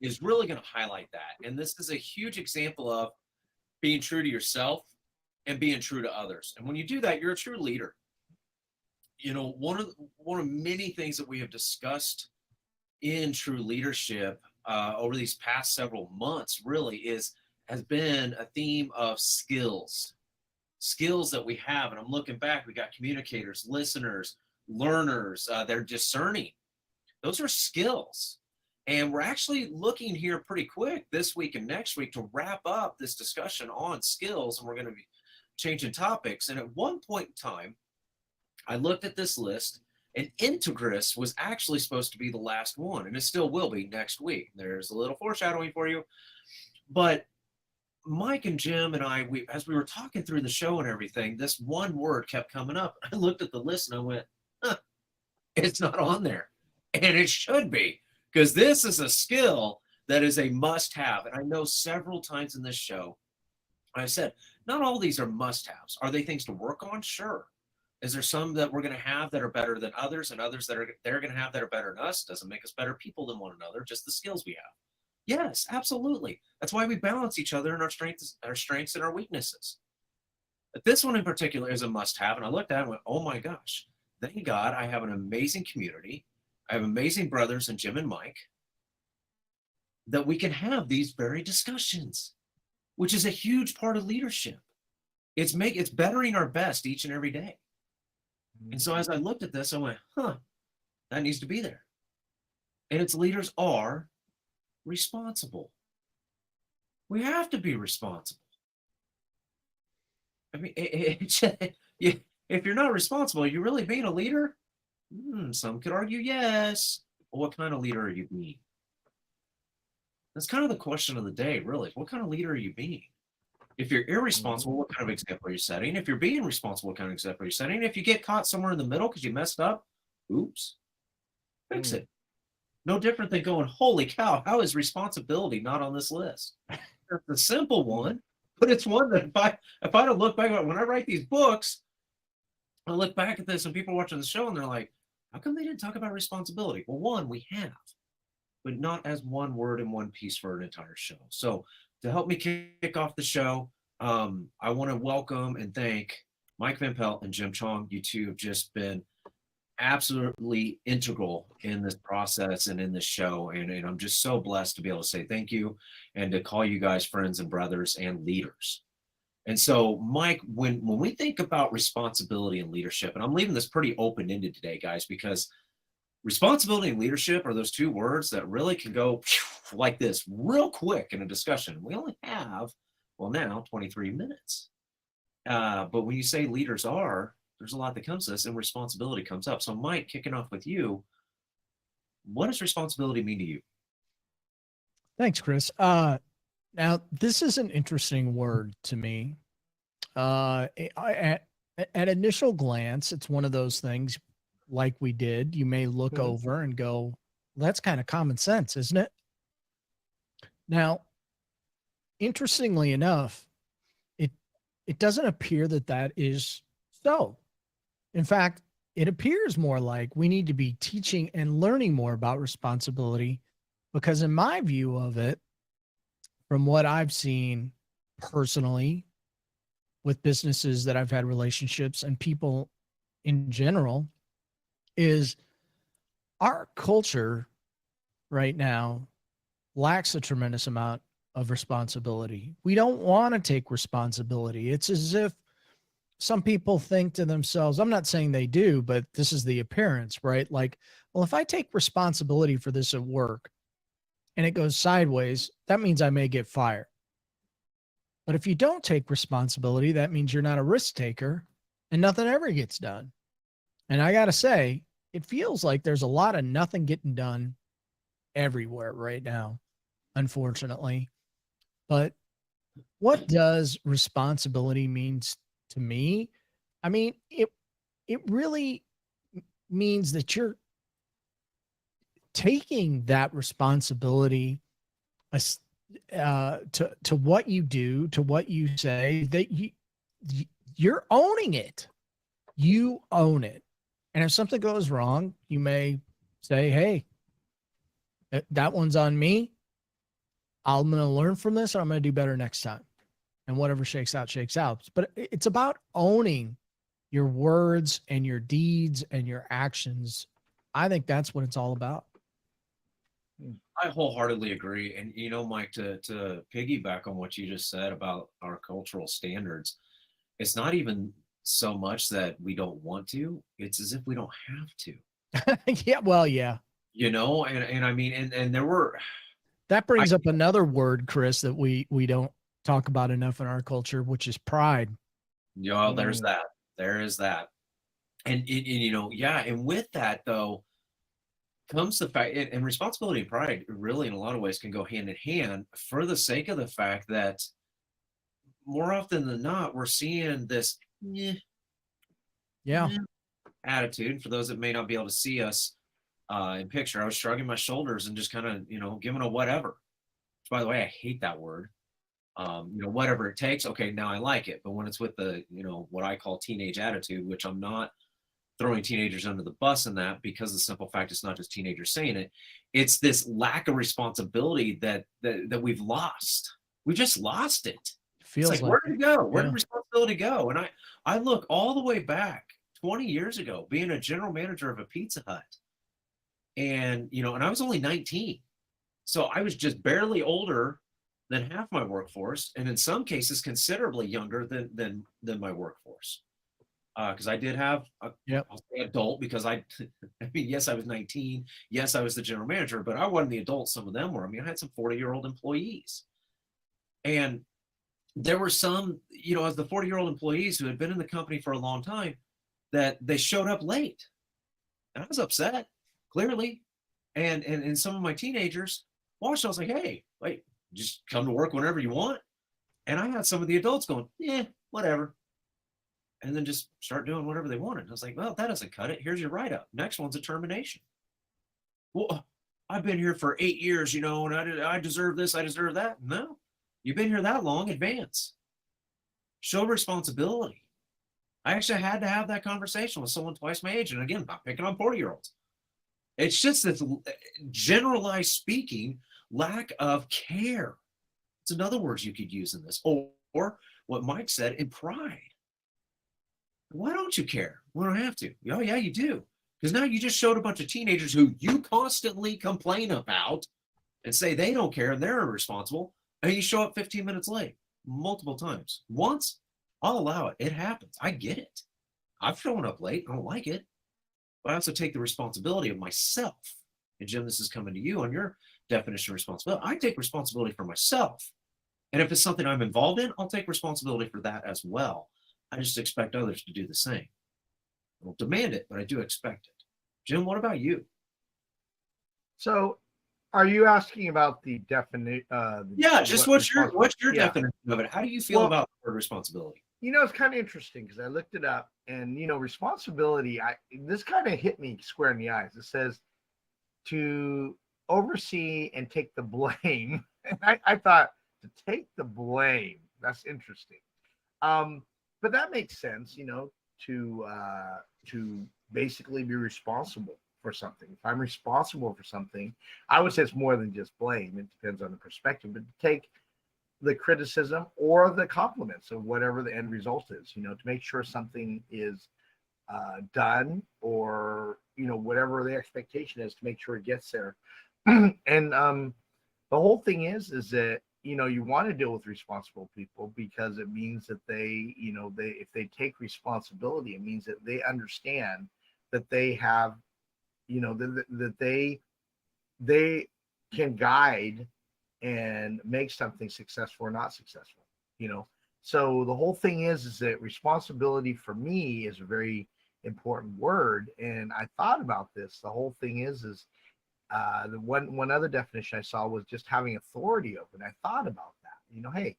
is really going to highlight that. And this is a huge example of being true to yourself and being true to others. And when you do that, you're a true leader. You know, one of many things that we have discussed in true leadership over these past several months really has been a theme of skills that we have. And I'm looking back, we got communicators, listeners, learners, they're discerning. Those are skills. And we're actually looking here pretty quick this week and next week to wrap up this discussion on skills. And we're going to be changing topics. And at one point in time, I looked at this list, and integris was actually supposed to be the last one. And it still will be next week. There's a little foreshadowing for you. But Mike and Jim and I, as we were talking through the show and everything, this one word kept coming up. I looked at the list and I went, it's not on there. And it should be, because this is a skill that is a must-have. And I know several times in this show, I said, not all these are must-haves. Are they things to work on? Sure. Is there some that we're going to have that are better than others, and others that they're going to have that are better than us? Doesn't make us better people than one another, just the skills we have. Yes, absolutely. That's why we balance each other in our strengths and our weaknesses. But this one in particular is a must-have. And I looked at it and went, oh my gosh, thank God I have an amazing community. I have amazing brothers in Jim and Mike that we can have these very discussions, which is a huge part of leadership. It's bettering our best each and every day. And so as I looked at this, I went, that needs to be there. And it's leaders are responsible. We have to be responsible. I mean, if you're not responsible, are you really being a leader? Some could argue yes. Well, what kind of leader are you being? That's kind of the question of the day, really. What kind of leader are you being? If you're irresponsible, what kind of example are you setting? If you're being responsible, what kind of example are you setting? If you get caught somewhere in the middle because you messed up, oops, fix it. No different than going, holy cow, how is responsibility not on this list? It's a simple one, but it's one that if I don't look back, when I write these books, I look back at this and people are watching the show and they're like, how come they didn't talk about responsibility? Well, one, we have, but not as one word in one piece for an entire show. So to help me kick off the show, I want to welcome and thank Mike Van Pelt and Jim Chong. You two have just been absolutely integral in this process and in this show. And I'm just so blessed to be able to say thank you and to call you guys friends and brothers and leaders. And so, Mike, when we think about responsibility and leadership, and I'm leaving this pretty open-ended today, guys, because responsibility and leadership are those two words that really can go like this real quick in a discussion. We only have, well, now 23 minutes. But when you say leaders are, there's a lot that comes to this, and responsibility comes up. So, Mike, kicking off with you, what does responsibility mean to you? Thanks, Chris. Now, this is an interesting word to me. At initial glance, it's one of those things like we did. You may look over and go, that's kind of common sense, isn't it? Now, interestingly enough, it doesn't appear that is so. In fact, it appears more like we need to be teaching and learning more about responsibility, because in my view of it, from what I've seen personally with businesses that I've had relationships and people in general, is our culture right now lacks a tremendous amount of responsibility. We don't want to take responsibility. It's as if some people think to themselves, I'm not saying they do, but this is the appearance, right? Like, well, if I take responsibility for this at work and it goes sideways, that means I may get fired. But if you don't take responsibility, that means you're not a risk taker and nothing ever gets done. And I got to say, it feels like there's a lot of nothing getting done everywhere right now, unfortunately. But what does responsibility mean to me? I mean, it really means that you're taking that responsibility to what you do, to what you say, that you're owning it. You own it. And if something goes wrong, you may say, hey, that one's on me. I'm going to learn from this and I'm going to do better next time. And whatever shakes out, shakes out. But it's about owning your words and your deeds and your actions. I think that's what it's all about. I wholeheartedly agree. And, you know, Mike, to piggyback on what you just said about our cultural standards, it's not even so much that we don't want to, it's as if we don't have to. Yeah, well, yeah. You know, and I mean, and there were. That brings up another word, Chris, that we don't talk about enough in our culture, which is pride. Yeah, there's that. There is that. And you know, yeah, and with that though comes the fact, and responsibility and pride really in a lot of ways can go hand in hand for the sake of the fact that more often than not, we're seeing this Yeah. attitude. For those that may not be able to see us in picture, I was shrugging my shoulders and just kind of, you know, giving a whatever. Which, by the way, I hate that word. You know, whatever it takes. Okay, now I like it. But when it's with the, you know, what I call teenage attitude, which I'm not throwing teenagers under the bus in that, because the simple fact it's not just teenagers saying it. It's this lack of responsibility that we've lost. We just lost it. Feels it's like, where did it go? Where did responsibility go? And I look all the way back 20 years ago, being a general manager of a Pizza Hut. And, you know, and I was only 19. So I was just barely older than half my workforce, and in some cases considerably younger than my workforce. Because I did have I'll say adult, because I mean, yes, I was 19. Yes, I was the general manager, but I wasn't the adult some of them were. I mean, I had some 40-year-old employees. And there were some, you know, as the 40-year-old employees who had been in the company for a long time, that they showed up late. And I was upset, clearly. And some of my teenagers watched. I was like, hey, wait, just come to work whenever you want. And I had some of the adults going, whatever. And then just start doing whatever they wanted. I was like, well, that doesn't cut it. Here's your write-up. Next one's a termination. Well, I've been here for 8 years, you know, and I deserve this, I deserve that. No, you've been here that long, advance. Show responsibility. I actually had to have that conversation with someone twice my age. And again, not picking on 40-year-olds. It's just this generalized speaking lack of care. It's another word you could use in this. Or what Mike said, in pride. Why don't you care? We don't have to. Oh, yeah, you do. Because now you just showed a bunch of teenagers who you constantly complain about and say they don't care and they're irresponsible, and you show up 15 minutes late multiple times. Once, I'll allow it. It happens. I get it. I've shown up late. I don't like it. But I also take the responsibility of myself. And Jim, this is coming to you on your definition of responsibility. I take responsibility for myself. And if it's something I'm involved in, I'll take responsibility for that as well. I just expect others to do the same. I don't demand it, but I do expect it. Jim, what about you? So, are you asking about the definition? Yeah, just what's your definition of it? How do you feel about the word responsibility? You know, it's kind of interesting because I looked it up, and you know, responsibility. This kind of hit me square in the eyes. It says to oversee and take the blame. And I thought, to take the blame. That's interesting. But that makes sense, you know, to basically be responsible for something. If I'm responsible for something, I would say it's more than just blame. It depends on the perspective, but to take the criticism or the compliments of whatever the end result is, you know, to make sure something is done, or, you know, whatever the expectation is, to make sure it gets there. And the whole thing is that, you know, you want to deal with responsible people because it means that they, you know, if they take responsibility, it means that they understand that they have, you know, that they can guide and make something successful or not successful, you know. So the whole thing is that responsibility for me is a very important word. And I thought about this. The whole thing is the one other definition I saw was just having authority over it. I thought about that. You know, hey,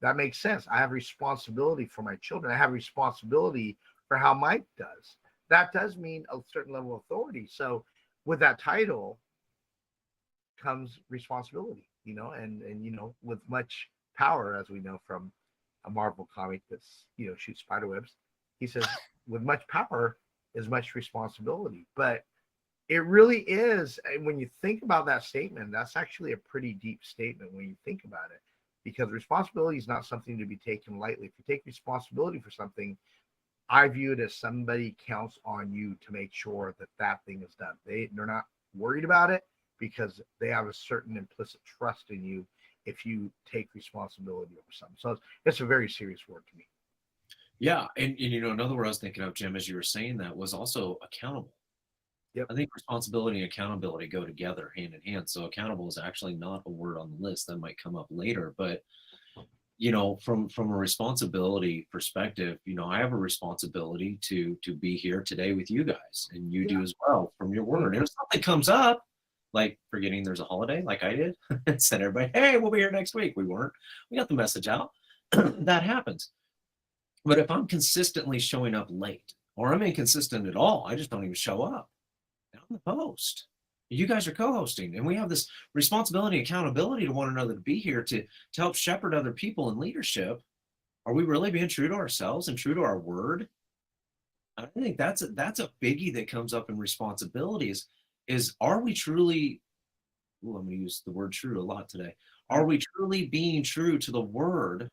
that makes sense. I have responsibility for my children. I have responsibility for how Mike does. That does mean a certain level of authority. So with that title comes responsibility, you know, and you know, with much power, as we know from a Marvel comic that's, you know, shoots spider webs. He says, with much power is much responsibility. But It really is. And when you think about that statement, that's actually a pretty deep statement when you think about it, because responsibility is not something to be taken lightly. If you take responsibility for something, I view it as somebody counts on you to make sure that that thing is done. They're not worried about it because they have a certain implicit trust in you if you take responsibility over something. So it's a very serious word to me. Yeah, and you know, another word I was thinking of, Jim, as you were saying that, was also accountable. Yep. I think responsibility and accountability go together hand in hand. So accountable is actually not a word on the list. That might come up later, but you know, from a responsibility perspective, you know, I have a responsibility to be here today with you guys, and you do as well from your word. And if something comes up, like forgetting there's a holiday, like I did, and said everybody, hey, we'll be here next week. We weren't. We got the message out. That happens. But if I'm consistently showing up late, or I'm inconsistent at all, I just don't even show up, I'm the host. You guys are co-hosting, and we have this responsibility, accountability to one another to be here to help shepherd other people in leadership. Are we really being true to ourselves and true to our word? I think that's a biggie that comes up in responsibility is are we truly, I'm going to use the word true a lot today. Are we truly being true to the word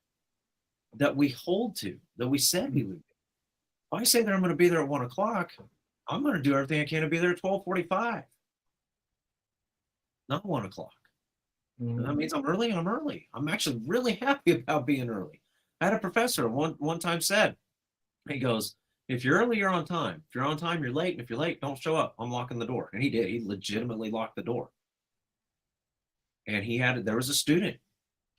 that we hold to, that we said we would be? If I say that I'm going to be there at 1 o'clock, I'm going to do everything I can to be there at 12:45. Not 1 o'clock. That means I'm early. I'm early. I'm actually really happy about being early. I had a professor one time said, he goes, if you're early, you're on time. If you're on time, you're late. And if you're late, don't show up. I'm locking the door. And he did. He legitimately locked the door. And there was a student,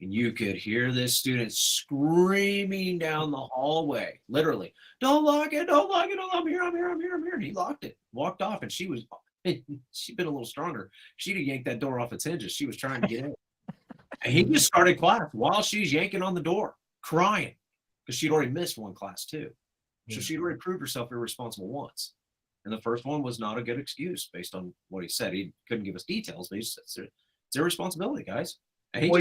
and you could hear this student screaming down the hallway, literally, don't lock it, don't lock it. I'm here. And he locked it, walked off, and she'd been a little stronger. She'd have yanked that door off its hinges. She was trying to get in. And he just started class while she's yanking on the door, crying, because she'd already missed one class too. So she'd already proved herself irresponsible once. And the first one was not a good excuse based on what he said. He couldn't give us details, but he said, it's irresponsibility, guys. Well,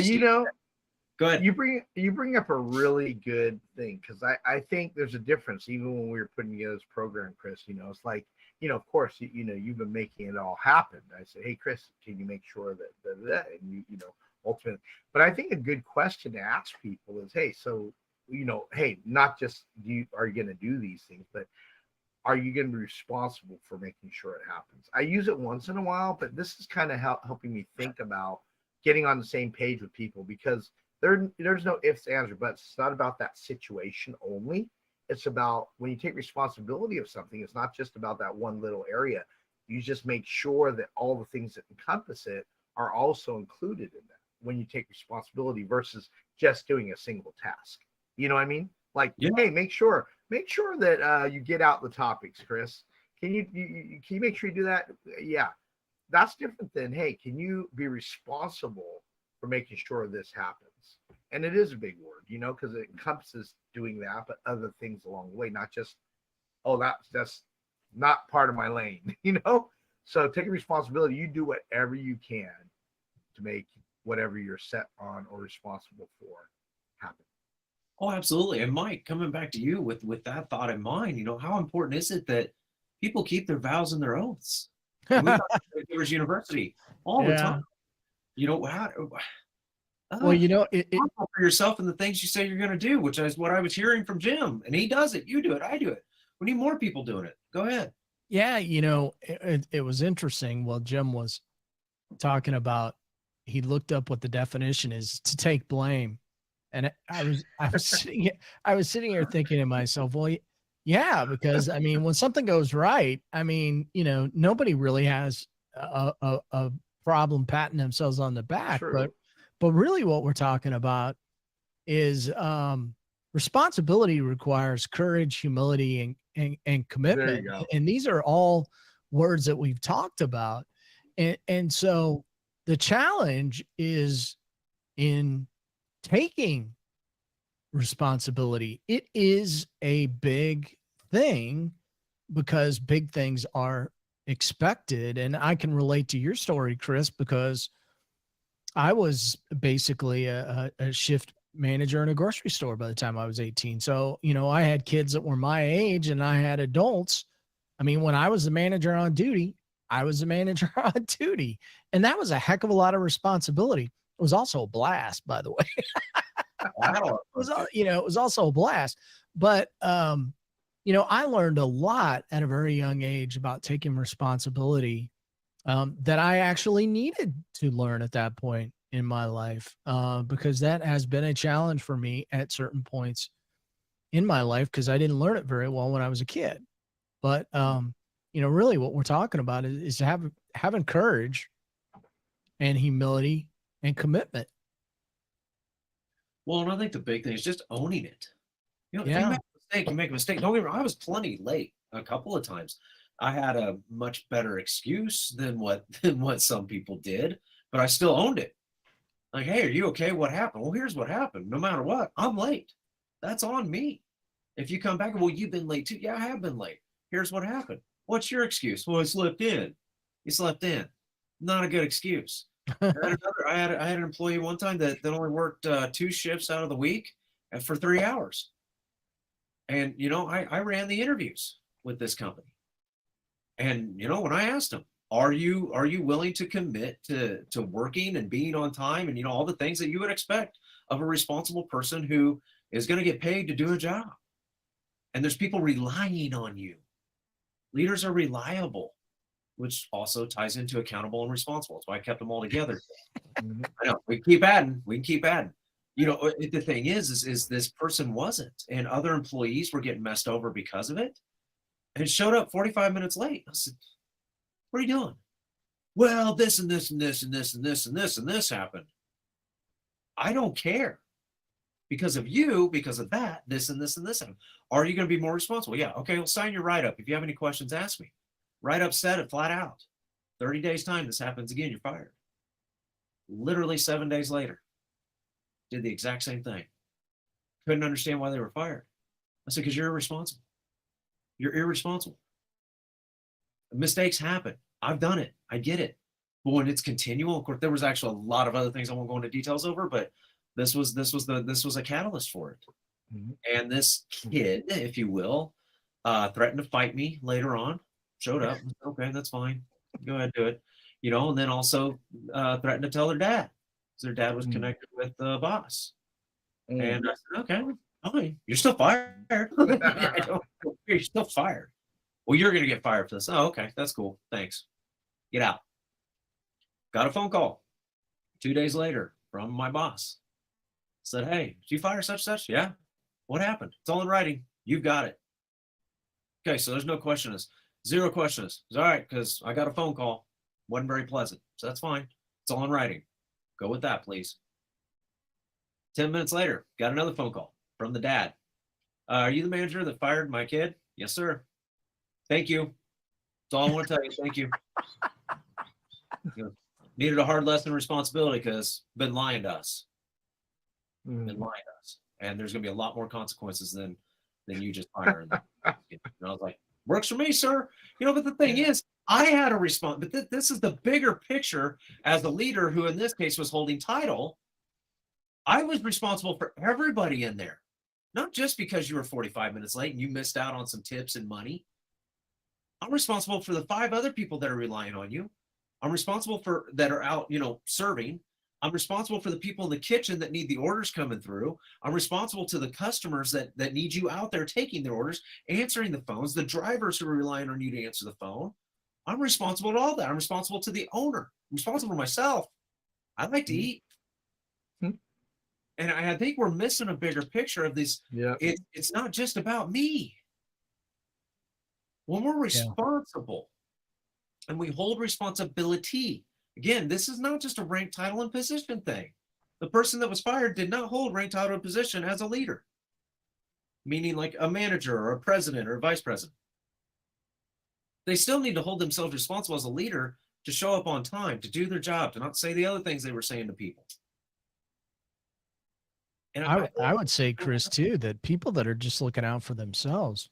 go ahead. You bring up a really good thing, because I think there's a difference. Even when we were putting together this program, Chris, you know, it's like, you know, of course, you know, you've been making it all happen. I say, hey, Chris, can you make sure that and you know, ultimately. But I think a good question to ask people is, hey, so, you know, hey, not just are you going to do these things, but are you going to be responsible for making sure it happens? I use it once in a while, but this is kind of helping me think about getting on the same page with people, because there's no ifs, ands, or buts. It's not about that situation only. It's about when you take responsibility of something, it's not just about that one little area. You just make sure that all the things that encompass it are also included in that when you take responsibility versus just doing a single task. You know what I mean? Like, hey, make sure that you get out the topics, Chris. Can you make sure you do that? Yeah, that's different than, hey, can you be responsible for making sure this happens? And it is a big word, you know, because it encompasses doing that, but other things along the way, not just, oh, that's not part of my lane, you know? So taking responsibility, you do whatever you can to make whatever you're set on or responsible for happen. Oh, absolutely. And Mike, coming back to you with that thought in mind, you know, how important is it that people keep their vows and their oaths? We talk about Leaders University all the time. You know, well, you know, for yourself and the things you say you're going to do, which is what I was hearing from Jim. And he does it. You do it. I do it. We need more people doing it. Go ahead. Yeah, you know, it was interesting. Well, Jim was talking about, he looked up what the definition is to take blame. And I was sitting here thinking to myself, well, yeah, because I mean, when something goes right, I mean, you know, nobody really has a problem patting themselves on the back. True. But really what we're talking about is responsibility requires courage, humility, and commitment. There you go. And these are all words that we've talked about. And so the challenge is in taking responsibility. It is a big thing because big things are expected. And I can relate to your story, Chris, because I was basically a shift manager in a grocery store by the time I was 18. So, you know, I had kids that were my age and I had adults. I mean, when I was the manager on duty, I was a manager on duty, and that was a heck of a lot of responsibility. It was also a blast, by the way. It was, it was also a blast, but, I learned a lot at a very young age about taking responsibility, that I actually needed to learn at that point in my life, because that has been a challenge for me at certain points in my life, because I didn't learn it very well when I was a kid. But, really what we're talking about is having courage and humility and commitment. Well, and I think the big thing is just owning it. If you Yeah. make a mistake, you make a mistake. Don't get me wrong, I was plenty late a couple of times. I had a much better excuse than what some people did, but I still owned it. Like, hey, are you okay? What happened? Well, here's what happened. No matter what, I'm late. That's on me. If you come back, well, you've been late too. Yeah, I have been late. Here's what happened. What's your excuse? Well, I slept in. You slept in. Not a good excuse. I had an employee one time that only worked 2 shifts out of the week and for 3 hours. And I ran the interviews with this company. And when I asked him, are you willing to commit to working and being on time and all the things that you would expect of a responsible person who is going to get paid to do a job? And there's people relying on you. Leaders are reliable, which also ties into accountable and responsible. That's why I kept them all together. I know we can keep adding. The thing is this person wasn't, and other employees were getting messed over because of it, and showed up 45 minutes late. I said, "What are you doing?" Well, this and this and this and this and this and this and this happened. I don't care. Because of you, because of that, this and this and this happened. Are you going to be more responsible? Yeah. Okay. Well, sign your write-up. If you have any questions, ask me. Write-up said it flat out. 30 days time, this happens again, you're fired. Literally 7 days later, did the exact same thing. Couldn't understand why they were fired. I said, because you're irresponsible. You're irresponsible. Mistakes happen. I've done it. I get it. But when it's continual, of course, there was actually a lot of other things I won't go into details over, but this was a catalyst for it. Mm-hmm. And this kid, if you will, threatened to fight me later on. Showed up. Okay, that's fine. Go ahead, do it. And then also threatened to tell their dad. Their dad was connected with the boss. And I said, okay, fine. You're still fired. You're still fired. Well, you're going to get fired for this. Oh, okay. That's cool. Thanks. Get out. Got a phone call 2 days later from my boss. Said, hey, did you fire such? Yeah. What happened? It's all in writing. You've got it. Okay, so there's no questions. Zero questions. It's all right, because I got a phone call. Wasn't very pleasant. So that's fine. It's all in writing. Go with that, please. 10 minutes later, got another phone call from the dad. Are you the manager that fired my kid? Yes, sir. Thank you. That's all I want to tell you. Thank you. Needed a hard lesson of responsibility because been lying to us. Been lying to us. And there's going to be a lot more consequences than you just firing them. And I was like, works for me, sir. But the thing is, I had a response. But this is the bigger picture as the leader who in this case was holding title. I was responsible for everybody in there. Not just because you were 45 minutes late and you missed out on some tips and money. I'm responsible for the 5 other people that are relying on you. I'm responsible for that are out, serving. I'm responsible for the people in the kitchen that need the orders coming through. I'm responsible to the customers that need you out there taking their orders, answering the phones, the drivers who are relying on you to answer the phone. I'm responsible to all that. I'm responsible to the owner. I'm responsible to myself. I like to eat. And I think we're missing a bigger picture of this. Yeah. It's not just about me. When we're responsible and we hold responsibility, again, this is not just a rank, title, and position thing. The person that was fired did not hold rank, title, and position as a leader, meaning like a manager or a president or a vice president. They still need to hold themselves responsible as a leader to show up on time, to do their job, to not say the other things they were saying to people. And I would say, Chris, too, that people that are just looking out for themselves,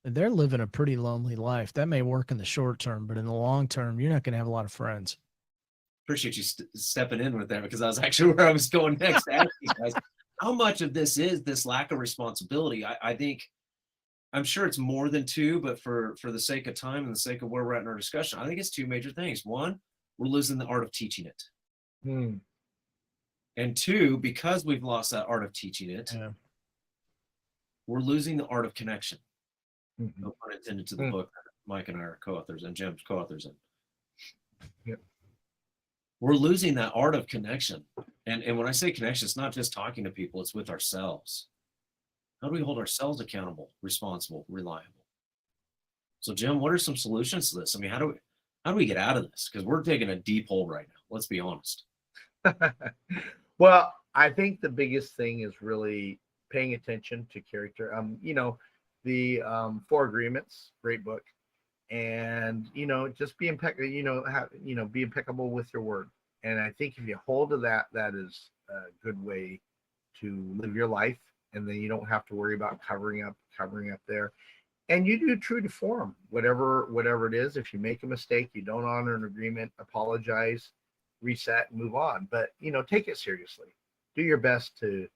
they're living a pretty lonely life. That may work in the short term, but in the long term, you're not going to have a lot of friends. Appreciate you stepping in with that, because that was actually where I was going next to ask you guys. How much of this is this lack of responsibility? I think I'm sure it's more than two, but for the sake of time and the sake of where we're at in our discussion, I think it's two major things. One, we're losing the art of teaching it. Hmm. And two, because we've lost that art of teaching it, we're losing the art of connection. Mm-hmm. No pun intended to the book that Mike and I are co-authors and Jim's co-authors in. Yep. We're losing that art of connection. And when I say connection, it's not just talking to people, it's with ourselves. How do we hold ourselves accountable, responsible, reliable? So Jim, what are some solutions to this? I mean, how do we get out of this? Because we're digging a deep hole right now. Let's be honest. Well, I think the biggest thing is really paying attention to character. The 4 Agreements, great book, and just be impeccable. Be impeccable with your word. And I think if you hold to that, that is a good way to live your life, and then you don't have to worry about covering up there. And you do true to form, whatever it is. If you make a mistake, you don't honor an agreement, apologize, reset, and move on. But take it seriously. Do your best to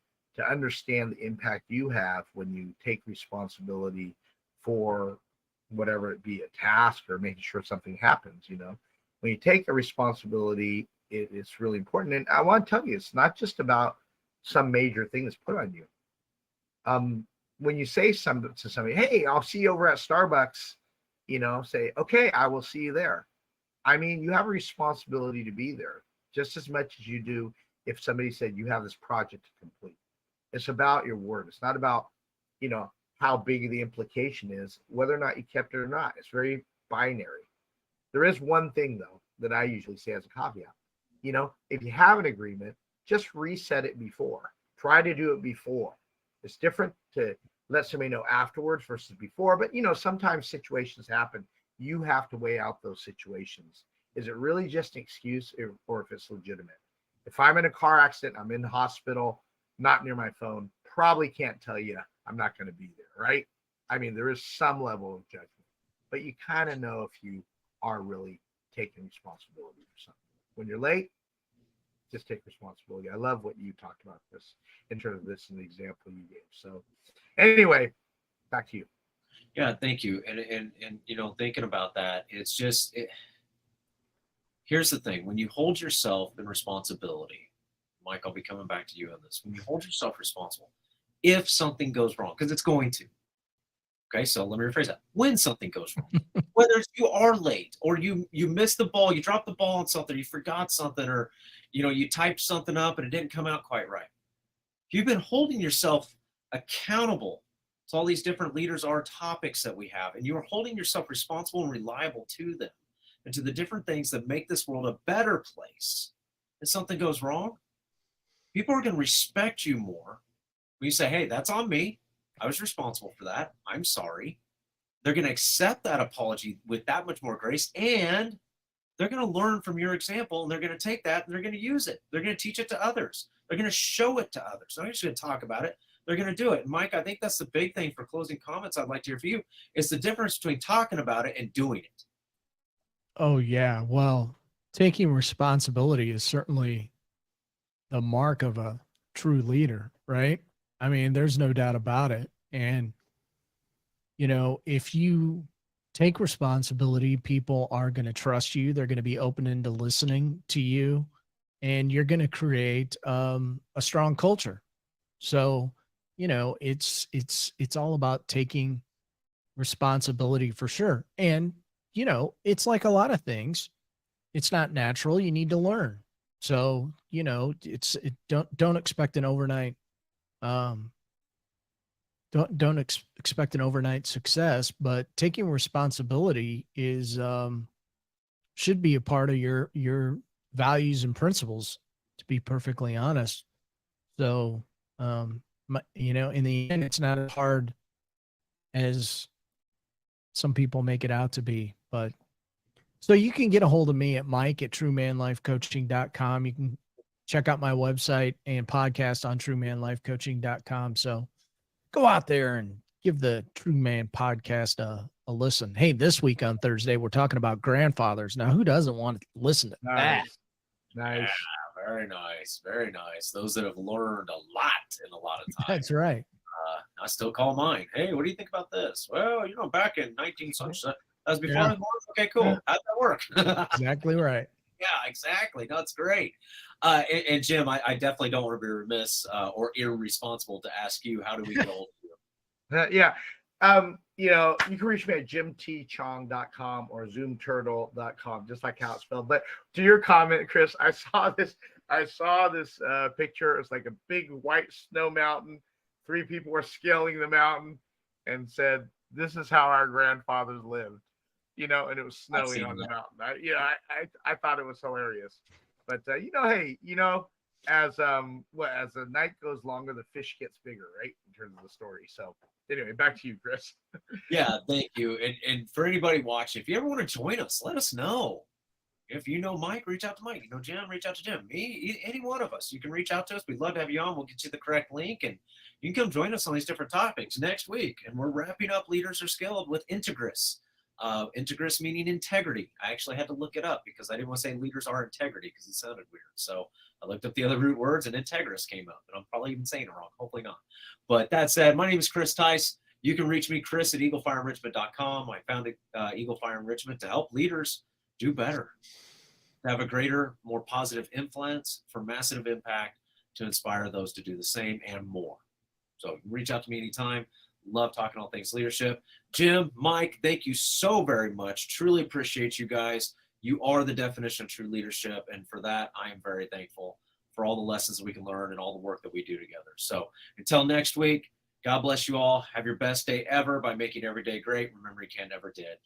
understand the impact you have when you take responsibility for whatever it be, a task or making sure something happens. When you take a responsibility, it's really important. And I want to tell you, it's not just about some major thing that's put on you. When you say something to somebody, hey, I'll see you over at Starbucks, say, okay, I will see you there. I mean, you have a responsibility to be there just as much as you do if somebody said you have this project to complete. It's about your word. It's not about, how big the implication is, whether or not you kept it or not. It's very binary. There is one thing, though, that I usually say as a caveat. If you have an agreement, just reset it before. Try to do it before. It's different to let somebody know afterwards versus before. But, sometimes situations happen. You have to weigh out those situations. Is it really just an excuse or if it's legitimate? If I'm in a car accident, I'm in the hospital, not near my phone, probably can't tell you I'm not going to be there, right? I mean, there is some level of judgment, but you kind of know if you are really taking responsibility for something. When you're late, just take responsibility. I love what you talked about, Chris, in terms of this and the example you gave. So anyway, back to you. Yeah, thank you. And thinking about that, it's just, here's the thing. When you hold yourself in responsibility, Mike, I'll be coming back to you on this. When you hold yourself responsible, if something goes wrong, because it's going to, okay, so let me rephrase that. When something goes wrong, whether you are late or you missed the ball, you dropped the ball on something, you forgot something, or you typed something up and it didn't come out quite right. If you've been holding yourself accountable to all these different Leaders Are topics that we have, and you're holding yourself responsible and reliable to them and to the different things that make this world a better place, if something goes wrong, people are going to respect you more when you say, hey, that's on me. I was responsible for that. I'm sorry. They're going to accept that apology with that much more grace, and they're going to learn from your example, and they're going to take that and they're going to use it. They're going to teach it to others. They're going to show it to others. They're not just going to talk about it. They're going to do it. And Mike, I think that's the big thing for closing comments I'd like to hear from you is the difference between talking about it and doing it. Oh, yeah. Well, taking responsibility is certainly the mark of a true leader, right? I mean, there's no doubt about it. And, if you take responsibility, people are going to trust you. They're going to be open into listening to you, and you're going to create a strong culture. So, it's all about taking responsibility for sure. And, it's like a lot of things. It's not natural. You need to learn. So, don't expect an overnight, don't expect an overnight success, but taking responsibility is, should be a part of your values and principles, to be perfectly honest. So, in the end, it's not as hard as some people make it out to be, but so you can get a hold of me at mike@truemanlifecoaching.com. You can check out my website and podcast on truemanlifecoaching.com. So go out there and give the True Man podcast a listen. Hey, this week on Thursday, we're talking about grandfathers. Now, who doesn't want to listen to that? Nice. Yeah, very nice. Very nice. Those that have learned a lot in a lot of time. That's right. I still call mine. Hey, what do you think about this? Well, back in 19 such, that was before I was born. Okay, cool. How'd that work? Exactly right. Yeah, exactly. No, it's great. And Jim, I definitely don't want to be remiss or irresponsible to ask you, how do we get hold of you? Yeah. You can reach me at jimtchong.com or zoomturtle.com, just like how it's spelled. But to your comment, Chris, I saw this picture. It's like a big white snow mountain. 3 people were scaling the mountain and said, "This is how our grandfathers lived," and it was snowing on the mountain. I thought it was hilarious. But hey, as the night goes longer, the fish gets bigger, right? In terms of the story. So anyway, back to you, Chris. Yeah, thank you. And for anybody watching, if you ever want to join us, let us know. If you know Mike, reach out to Mike. Jim, reach out to Jim. Me, any one of us. You can reach out to us. We'd love to have you on. We'll get you the correct link, and you can come join us on these different topics next week. And we're wrapping up Leaders Are Skilled with Integris. Integris meaning integrity. I actually had to look it up because I didn't want to say leaders are integrity because it sounded weird. So I looked up the other root words and Integris came up. And I'm probably even saying it wrong. Hopefully not. But that said, my name is Chris Tice. You can reach me, Chris, at eaglefirenrichmond.com. I founded Eagle Fire Enrichment to help leaders do better, to have a greater, more positive influence for massive impact, to inspire those to do the same and more. So reach out to me anytime. Love talking all things leadership. Jim, Mike, thank you so very much. Truly appreciate you guys. You are the definition of true leadership. And for that, I am very thankful for all the lessons that we can learn and all the work that we do together. So until next week, God bless you all. Have your best day ever by making every day great. Remember, you can never did.